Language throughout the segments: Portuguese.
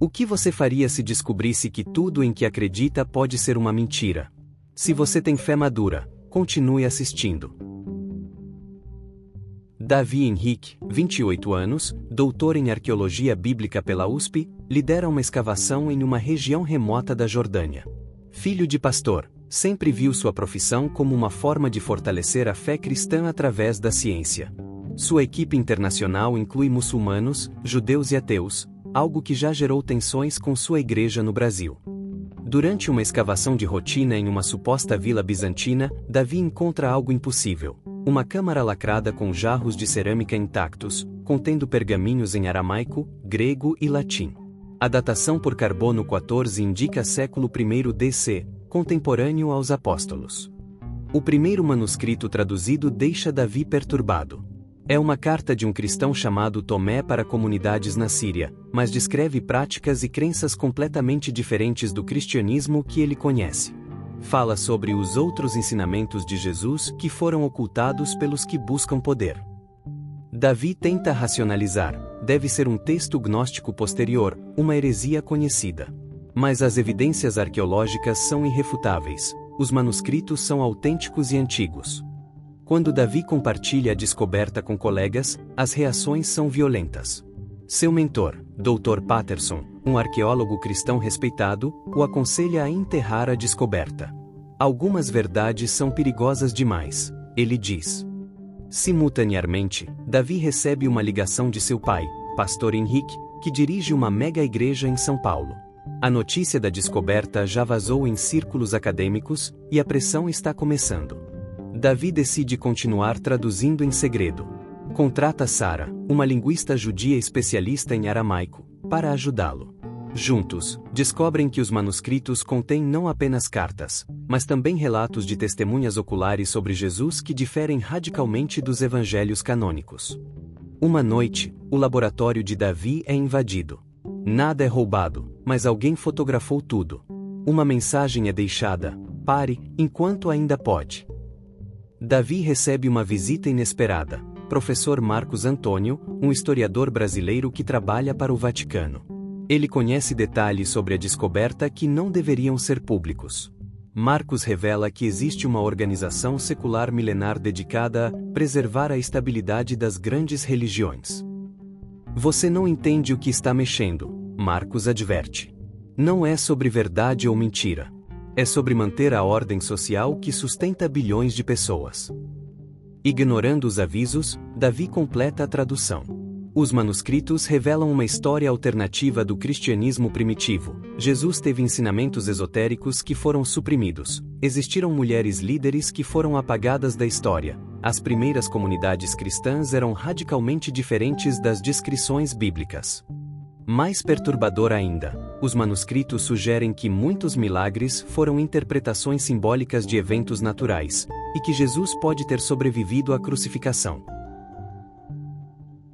O que você faria se descobrisse que tudo em que acredita pode ser uma mentira? Se você tem fé madura, continue assistindo. Davi Henrique, 28 anos, doutor em arqueologia bíblica pela USP, lidera uma escavação em uma região remota da Jordânia. Filho de pastor, sempre viu sua profissão como uma forma de fortalecer a fé cristã através da ciência. Sua equipe internacional inclui muçulmanos, judeus e ateus, algo que já gerou tensões com sua igreja no Brasil. Durante uma escavação de rotina em uma suposta vila bizantina, Davi encontra algo impossível: uma câmara lacrada com jarros de cerâmica intactos, contendo pergaminhos em aramaico, grego e latim. A datação por carbono 14 indica século I DC, contemporâneo aos apóstolos. O primeiro manuscrito traduzido deixa Davi perturbado. É uma carta de um cristão chamado Tomé para comunidades na Síria, mas descreve práticas e crenças completamente diferentes do cristianismo que ele conhece. Fala sobre os outros ensinamentos de Jesus que foram ocultados pelos que buscam poder. Davi tenta racionalizar: deve ser um texto gnóstico posterior, uma heresia conhecida. Mas as evidências arqueológicas são irrefutáveis, os manuscritos são autênticos e antigos. Quando Davi compartilha a descoberta com colegas, as reações são violentas. Seu mentor, Dr. Patterson, um arqueólogo cristão respeitado, o aconselha a enterrar a descoberta. Algumas verdades são perigosas demais, ele diz. Simultaneamente, Davi recebe uma ligação de seu pai, pastor Henrique, que dirige uma mega igreja em São Paulo. A notícia da descoberta já vazou em círculos acadêmicos, e a pressão está começando. Davi decide continuar traduzindo em segredo. Contrata Sara, uma linguista judia especialista em aramaico, para ajudá-lo. Juntos, descobrem que os manuscritos contêm não apenas cartas, mas também relatos de testemunhas oculares sobre Jesus que diferem radicalmente dos evangelhos canônicos. Uma noite, o laboratório de Davi é invadido. Nada é roubado, mas alguém fotografou tudo. Uma mensagem é deixada: pare, enquanto ainda pode. Davi recebe uma visita inesperada: professor Marcos Antônio, um historiador brasileiro que trabalha para o Vaticano. Ele conhece detalhes sobre a descoberta que não deveriam ser públicos. Marcos revela que existe uma organização secular milenar dedicada a preservar a estabilidade das grandes religiões. Você não entende o que está mexendo, Marcos adverte. Não é sobre verdade ou mentira. É sobre manter a ordem social que sustenta bilhões de pessoas. Ignorando os avisos, Davi completa a tradução. Os manuscritos revelam uma história alternativa do cristianismo primitivo. Jesus teve ensinamentos esotéricos que foram suprimidos. Existiram mulheres líderes que foram apagadas da história. As primeiras comunidades cristãs eram radicalmente diferentes das descrições bíblicas. Mais perturbador ainda, os manuscritos sugerem que muitos milagres foram interpretações simbólicas de eventos naturais, e que Jesus pode ter sobrevivido à crucificação.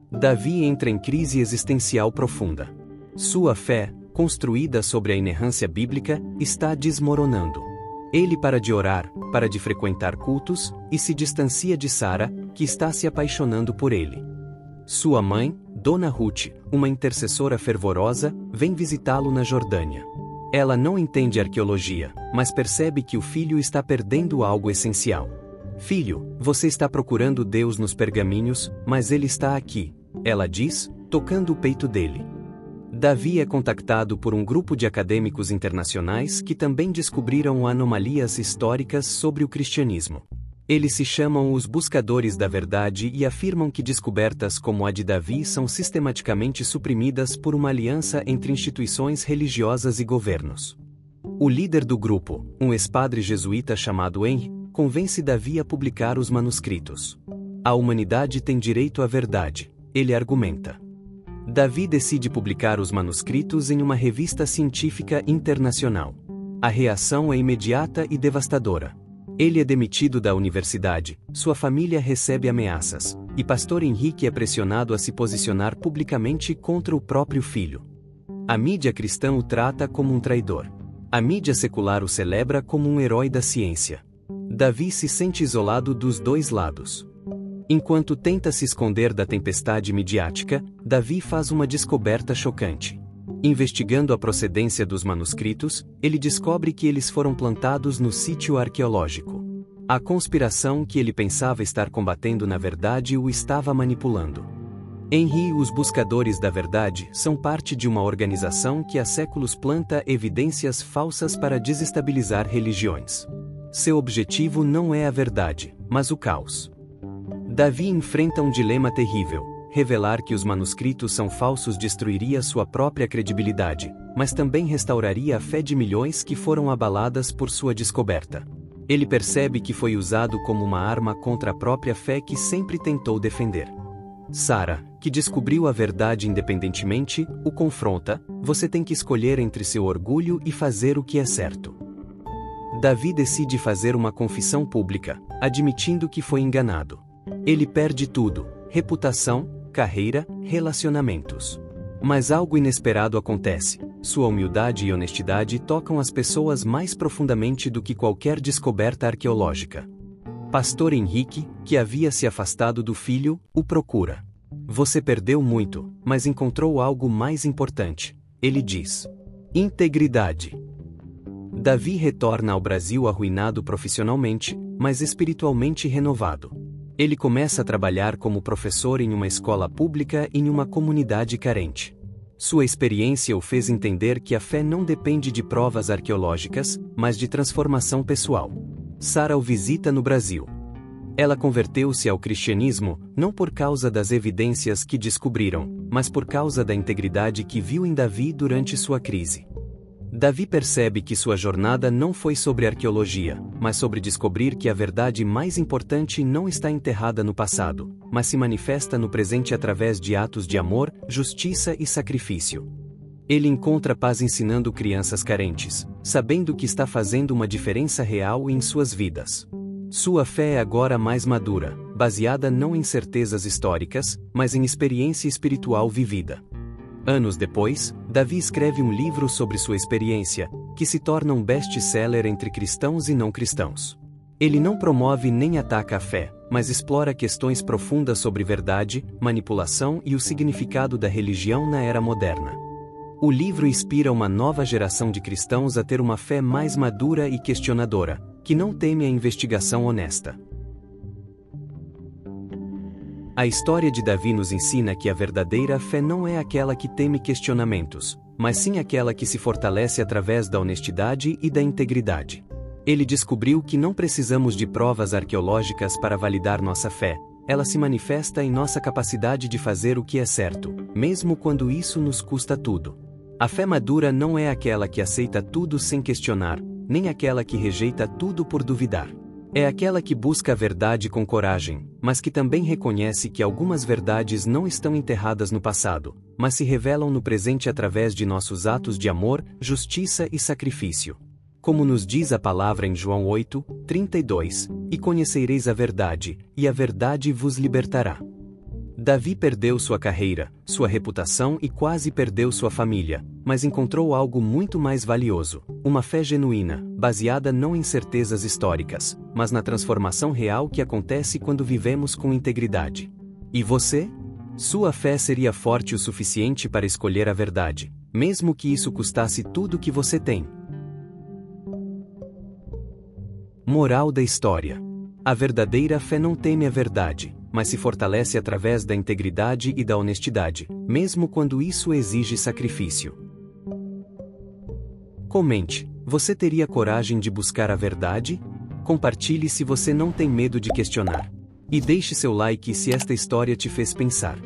Davi entra em crise existencial profunda. Sua fé, construída sobre a inerrância bíblica, está desmoronando. Ele para de orar, para de frequentar cultos, e se distancia de Sara, que está se apaixonando por ele. Sua mãe, Dona Ruth, uma intercessora fervorosa, vem visitá-lo na Jordânia. Ela não entende arqueologia, mas percebe que o filho está perdendo algo essencial. Filho, você está procurando Deus nos pergaminhos, mas ele está aqui, ela diz, tocando o peito dele. Davi é contactado por um grupo de acadêmicos internacionais que também descobriram anomalias históricas sobre o cristianismo. Eles se chamam os Buscadores da Verdade e afirmam que descobertas como a de Davi são sistematicamente suprimidas por uma aliança entre instituições religiosas e governos. O líder do grupo, um ex-padre jesuíta chamado Henry, convence Davi a publicar os manuscritos. A humanidade tem direito à verdade, ele argumenta. Davi decide publicar os manuscritos em uma revista científica internacional. A reação é imediata e devastadora. Ele é demitido da universidade, sua família recebe ameaças, e pastor Henrique é pressionado a se posicionar publicamente contra o próprio filho. A mídia cristã o trata como um traidor. A mídia secular o celebra como um herói da ciência. Davi se sente isolado dos dois lados. Enquanto tenta se esconder da tempestade midiática, Davi faz uma descoberta chocante. Investigando a procedência dos manuscritos, ele descobre que eles foram plantados no sítio arqueológico. A conspiração que ele pensava estar combatendo na verdade o estava manipulando. Henry e os Buscadores da Verdade são parte de uma organização que há séculos planta evidências falsas para desestabilizar religiões. Seu objetivo não é a verdade, mas o caos. Davi enfrenta um dilema terrível. Revelar que os manuscritos são falsos destruiria sua própria credibilidade, mas também restauraria a fé de milhões que foram abaladas por sua descoberta. Ele percebe que foi usado como uma arma contra a própria fé que sempre tentou defender. Sarah, que descobriu a verdade independentemente, o confronta: você tem que escolher entre seu orgulho e fazer o que é certo. Davi decide fazer uma confissão pública, admitindo que foi enganado. Ele perde tudo: reputação, carreira, relacionamentos. Mas algo inesperado acontece. Sua humildade e honestidade tocam as pessoas mais profundamente do que qualquer descoberta arqueológica. Pastor Henrique, que havia se afastado do filho, o procura. Você perdeu muito, mas encontrou algo mais importante. Ele diz: integridade. Davi retorna ao Brasil arruinado profissionalmente, mas espiritualmente renovado. Ele começa a trabalhar como professor em uma escola pública em uma comunidade carente. Sua experiência o fez entender que a fé não depende de provas arqueológicas, mas de transformação pessoal. Sarah o visita no Brasil. Ela converteu-se ao cristianismo, não por causa das evidências que descobriram, mas por causa da integridade que viu em Davi durante sua crise. Davi percebe que sua jornada não foi sobre arqueologia, mas sobre descobrir que a verdade mais importante não está enterrada no passado, mas se manifesta no presente através de atos de amor, justiça e sacrifício. Ele encontra paz ensinando crianças carentes, sabendo que está fazendo uma diferença real em suas vidas. Sua fé é agora mais madura, baseada não em certezas históricas, mas em experiência espiritual vivida. Anos depois, Davi escreve um livro sobre sua experiência, que se torna um best-seller entre cristãos e não cristãos. Ele não promove nem ataca a fé, mas explora questões profundas sobre verdade, manipulação e o significado da religião na era moderna. O livro inspira uma nova geração de cristãos a ter uma fé mais madura e questionadora, que não teme a investigação honesta. A história de Davi nos ensina que a verdadeira fé não é aquela que teme questionamentos, mas sim aquela que se fortalece através da honestidade e da integridade. Ele descobriu que não precisamos de provas arqueológicas para validar nossa fé. Ela se manifesta em nossa capacidade de fazer o que é certo, mesmo quando isso nos custa tudo. A fé madura não é aquela que aceita tudo sem questionar, nem aquela que rejeita tudo por duvidar. É aquela que busca a verdade com coragem, mas que também reconhece que algumas verdades não estão enterradas no passado, mas se revelam no presente através de nossos atos de amor, justiça e sacrifício. Como nos diz a palavra em João 8:32, e conhecereis a verdade, e a verdade vos libertará. Davi perdeu sua carreira, sua reputação e quase perdeu sua família, mas encontrou algo muito mais valioso: uma fé genuína, baseada não em certezas históricas, mas na transformação real que acontece quando vivemos com integridade. E você? Sua fé seria forte o suficiente para escolher a verdade, mesmo que isso custasse tudo o que você tem. Moral da história: a verdadeira fé não teme a verdade, mas se fortalece através da integridade e da honestidade, mesmo quando isso exige sacrifício. Comente: você teria coragem de buscar a verdade? Compartilhe se você não tem medo de questionar. E deixe seu like se esta história te fez pensar.